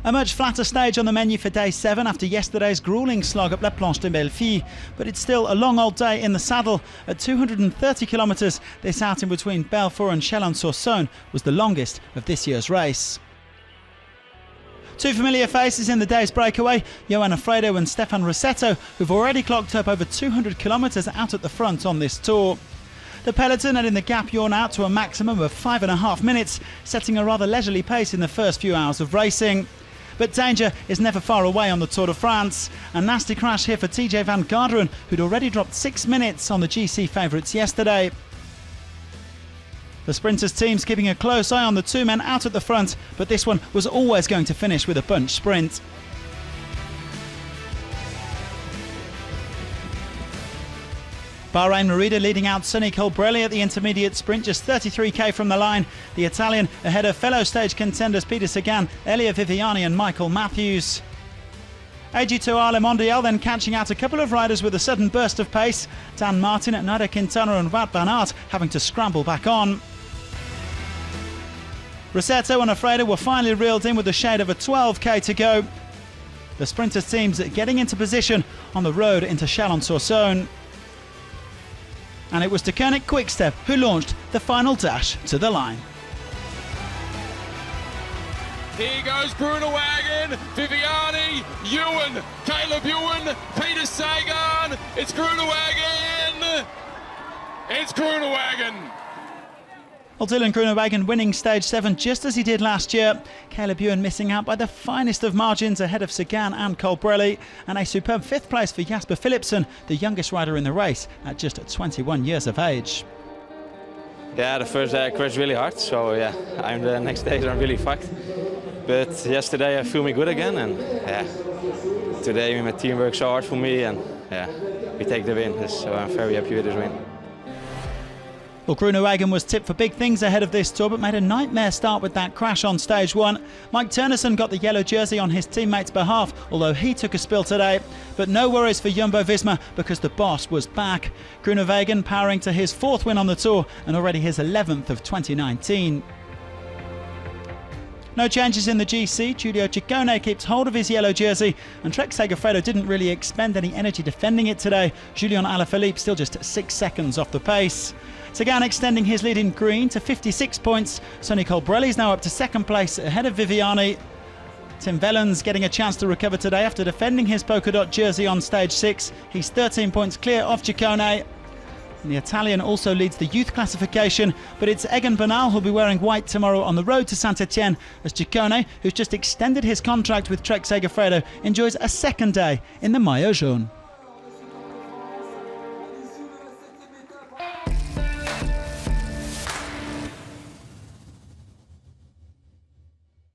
A much flatter stage on the menu for day 7 after yesterday's gruelling slog up La Planche de Bellefille, but it's still a long old day in the saddle. At 230 kilometres, this outing between Belfort and Chalon-sur-Saône was the longest of this year's race. Two familiar faces in the day's breakaway, Johan Alfredo and Stefan Rossetto, who've already clocked up over 200 kilometres out at the front on this tour. The peloton letting the gap yawn out to a maximum of 5.5 minutes, setting a rather leisurely pace in the first few hours of racing. But danger is never far away on the Tour de France. A nasty crash here for TJ van Garderen, who'd already dropped 6 minutes on the GC favourites yesterday. The sprinters team's keeping a close eye on the two men out at the front, but this one was always going to finish with a bunch sprint. Bahrain Merida leading out Sonny Colbrelli at the intermediate sprint, just 33k from the line. The Italian ahead of fellow stage contenders Peter Sagan, Elia Viviani and Michael Matthews. AG2R Le Mondial then catching out a couple of riders with a sudden burst of pace. Dan Martin, Nairo Quintana and Wout van Aert having to scramble back on. Rossetto and Alfredo were finally reeled in with a shade of a 12k to go. The sprinters teams getting into position on the road into Chalon-sur-Saône. And it was Deceuninck Quickstep who launched the final dash to the line. Here goes Groenewegen, Viviani, Ewan, Caleb Ewan, Peter Sagan. It's Groenewegen. It's Groenewegen. Well, Dylan Groenewegen winning stage 7 just as he did last year. Caleb Ewan missing out by the finest of margins ahead of Sagan and Colbrelli. And a superb 5th place for Jasper Philipsen, the youngest rider in the race at just 21 years of age. Yeah, the first day I crashed really hard, so yeah, the next days I'm really fucked. But yesterday I feel me good again, and yeah, today my team worked so hard for me, and yeah, we take the win, so I'm very happy with this win. Well, Groenewegen was tipped for big things ahead of this tour, but made a nightmare start with that crash on stage 1. Mike Turnison got the yellow jersey on his teammates' behalf, although he took a spill today. But no worries for Jumbo-Visma because the boss was back. Groenewegen powering to his 4th win on the tour and already his 11th of 2019. No changes in the GC. Giulio CICCONE keeps hold of his yellow jersey, and Trek Segafredo didn't really expend any energy defending it today. Julian Alaphilippe still just 6 seconds off the pace. Sagan extending his lead in green to 56 points. Sonny Colbrelli is now up to 2nd place ahead of Viviani. Tim Wellens getting a chance to recover today after defending his polka dot jersey on stage 6. He's 13 points clear of CICCONE. And the Italian also leads the youth classification, but it's Egan Bernal who'll be wearing white tomorrow on the road to Saint-Etienne, as CICCONE, who's just extended his contract with Trek Segafredo, enjoys a 2nd day in the Maillot Jaune.